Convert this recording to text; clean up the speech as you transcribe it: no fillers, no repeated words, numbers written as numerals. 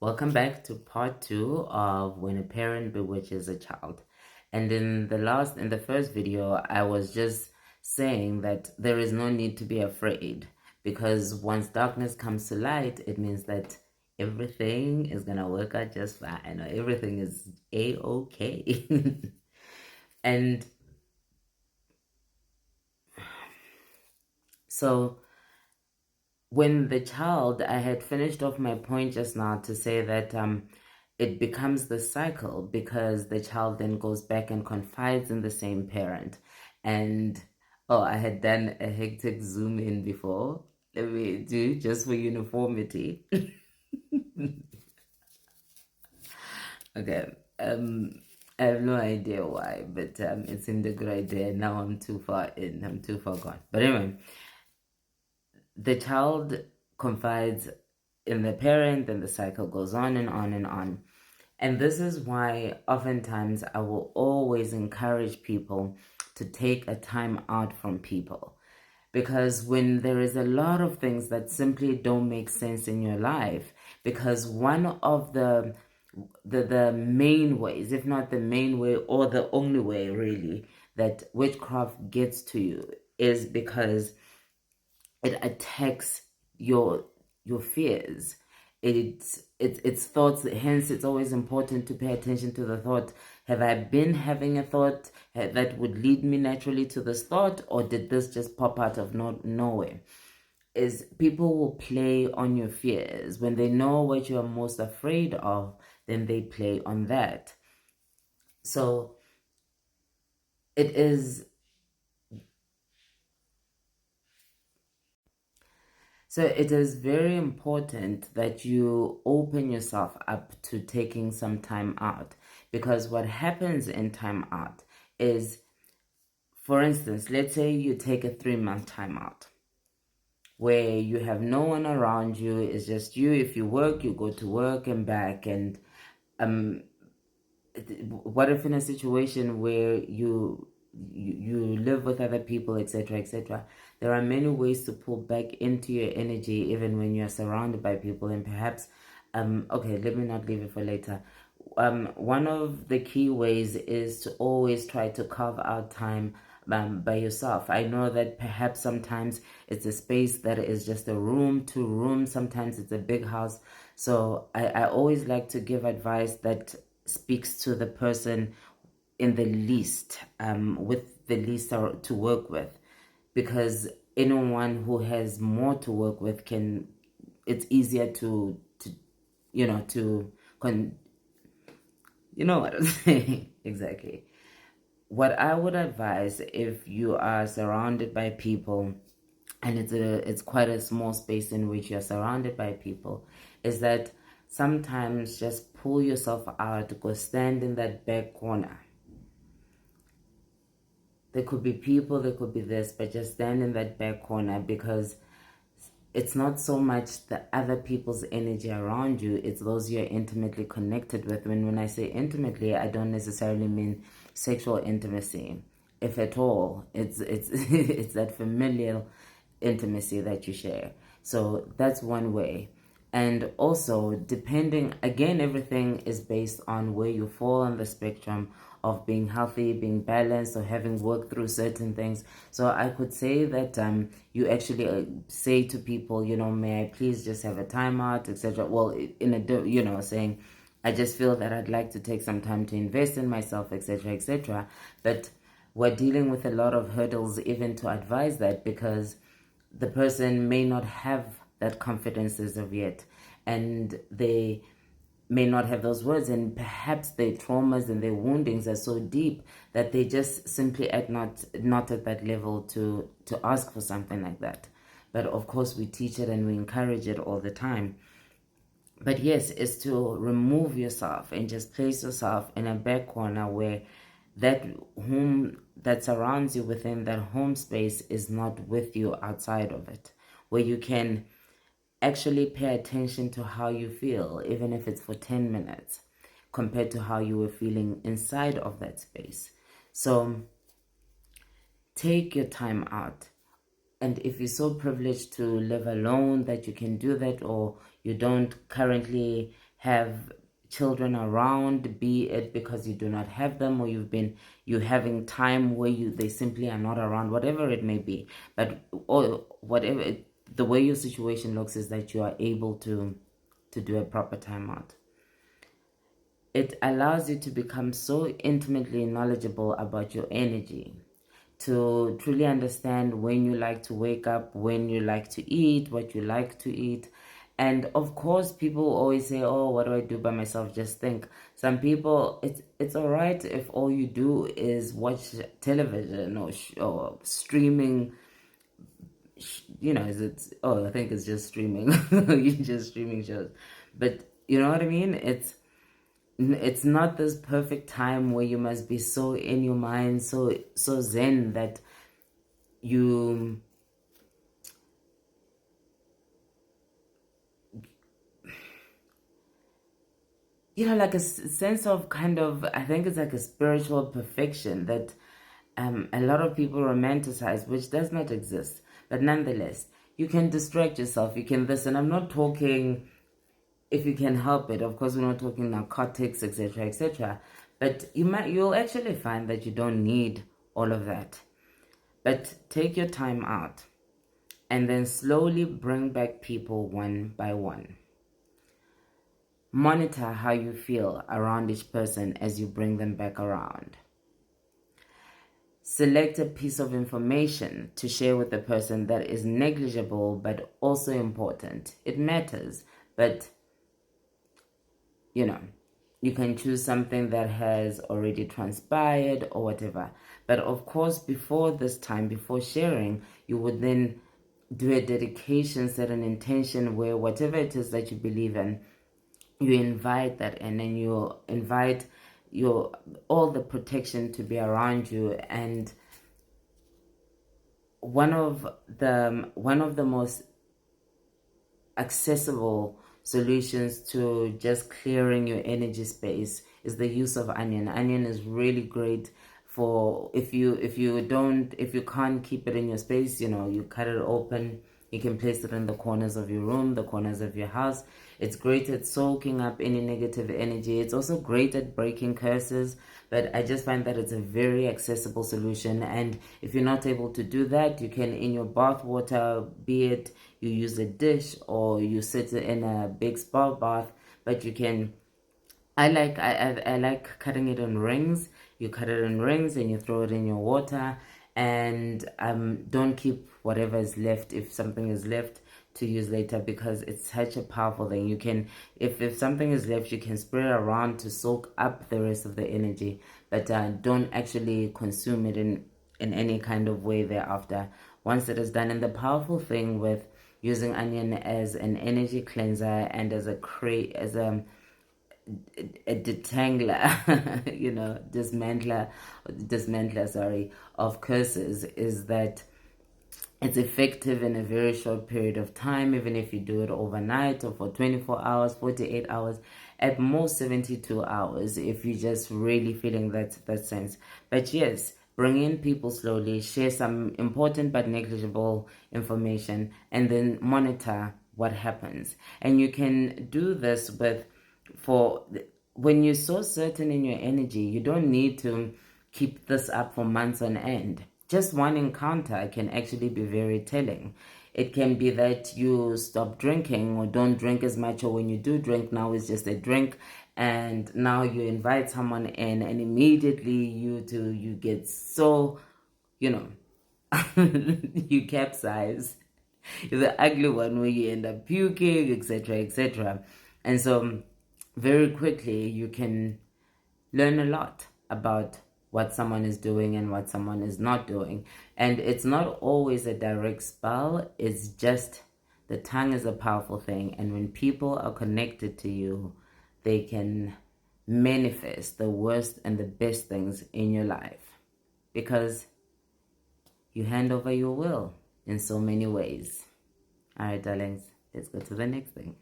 Welcome back to part 2 of When a Parent Bewitches a Child. And in the first video, I was just saying that there is no need to be afraid, because once darkness comes to light, it means that everything is gonna work out just fine, or everything is a-okay. And so when the child, I had finished off my point just now to say that it becomes the cycle, because the child then goes back and confides in the same parent. And oh, I had done a hectic zoom in before. Let me do just for uniformity. Okay. I have no idea why, but it seemed a good idea. Now I'm too far in. I'm too far gone. But anyway, the child confides in the parent, then the cycle goes on and on and on. And this is why oftentimes I will always encourage people to take a time out from people. Because when there is a lot of things that simply don't make sense in your life, because one of the main ways, if not the main way or the only way really, that witchcraft gets to you is because it attacks your fears. It's thoughts. Hence it's always important to pay attention to the thought. Have I been having a thought that would lead me naturally to this thought, or did this just pop out of nowhere? Is people will play on your fears. When they know what you are most afraid of, then they play on that. So it is So it is very important that you open yourself up to taking some time out, because what happens in time out is, for instance, let's say you take a 3-month time out where you have no one around you, it's just you. If you work, you go to work and back. And what if in a situation where you live with other people, etc., etc.? There are many ways to pull back into your energy even when you're surrounded by people. And perhaps okay, let me not leave it for later. One of the key ways is to always try to carve out time by yourself. I know that perhaps sometimes it's a space that is just a room, 2 rooms, sometimes it's a big house. So I always like to give advice that speaks to the person in the least, with the least to work with, because anyone who has more to work with it's easier to you know to you know what I'm saying. Exactly. What I would advise, if you are surrounded by people and it's quite a small space in which you're surrounded by people, is that sometimes just pull yourself out, go stand in that back corner. There could be people, there could be this, but just stand in that back corner, because it's not so much the other people's energy around you, it's those you're intimately connected with. When I say intimately, I don't necessarily mean sexual intimacy, if at all. It's it's that familial intimacy that you share. So that's one way. And also, depending, again, everything is based on where you fall on the spectrum of being healthy, being balanced, or having worked through certain things. So I could say that you actually say to people, may I please just have a timeout, etc. Well, in a, saying, I just feel that I'd like to take some time to invest in myself, etc., etc. But we're dealing with a lot of hurdles even to advise that, because the person may not have that confidence as of yet, and they may not have those words, and perhaps their traumas and their woundings are so deep that they just simply are not at that level to ask for something like that. But of course we teach it and we encourage it all the time. But yes, it's to remove yourself and just place yourself in a back corner where that home that surrounds you within that home space is not with you outside of it, where you can actually pay attention to how you feel, even if it's for 10 minutes, compared to how you were feeling inside of that space. So take your time out. And if you're so privileged to live alone that you can do that, or you don't currently have children around, be it because you do not have them, or you're having time where they simply are not around, whatever it may be. But or whatever the way your situation looks is that you are able to do a proper timeout. It allows you to become so intimately knowledgeable about your energy, to truly understand when you like to wake up, when you like to eat, what you like to eat. And of course, people always say, oh, what do I do by myself? Just think. Some people, it's all right if all you do is watch television or streaming. Is it? Oh, I think it's just streaming. You just streaming shows. But you know what I mean? It's not this perfect time where you must be so in your mind, so zen that you like a sense of kind of, I think it's like a spiritual perfection that a lot of people romanticize, which does not exist. But nonetheless, you can distract yourself, you can listen. I'm not talking, if you can help it, of course we're not talking narcotics, etc., etc., but you'll actually find that you don't need all of that. But take your time out and then slowly bring back people one by one. Monitor how you feel around each person as you bring them back around. Select a piece of information to share with the person that is negligible but also important. It matters, but you can choose something that has already transpired or whatever. But of course, before this time, before sharing, you would then do a dedication, set an intention where whatever it is that you believe in, you invite that, and then you invite all the protection to be around you. And one of the most accessible solutions to just clearing your energy space is the use of onion. Onion is really great for if you can't keep it in your space, you cut it open. You can place it in the corners of your room, the corners of your house. It's great at soaking up any negative energy. It's also great at breaking curses, but I just find that it's a very accessible solution. And if you're not able to do that, you can, in your bath water, be it you use a dish or you sit in a big spa bath, but you can, I like cutting it in rings. You cut it in rings and you throw it in your water, and don't keep whatever is left, if something is left, to use later, because it's such a powerful thing. You can, if something is left, you can spray it around to soak up the rest of the energy, but don't actually consume it in any kind of way thereafter once it is done. And the powerful thing with using onion as an energy cleanser and as a detangler, dismantler, sorry, of curses, is that it's effective in a very short period of time, even if you do it overnight or for 24 hours, 48 hours, at most 72 hours, if you're just really feeling that sense. But yes, bring in people slowly, share some important but negligible information, and then monitor what happens. And you can do this when you're so certain in your energy, you don't need to keep this up for months on end. Just one encounter can actually be very telling. It can be that you stop drinking or don't drink as much, or when you do drink, now it's just a drink, and now you invite someone in, and immediately you get so, you capsize. You're the ugly one where you end up puking, etc., etc. And so very quickly you can learn a lot about what someone is doing and what someone is not doing. And it's not always a direct spell, it's just the tongue is a powerful thing. And when people are connected to you, they can manifest the worst and the best things in your life, because you hand over your will in so many ways. All right, darlings, let's go to the next thing.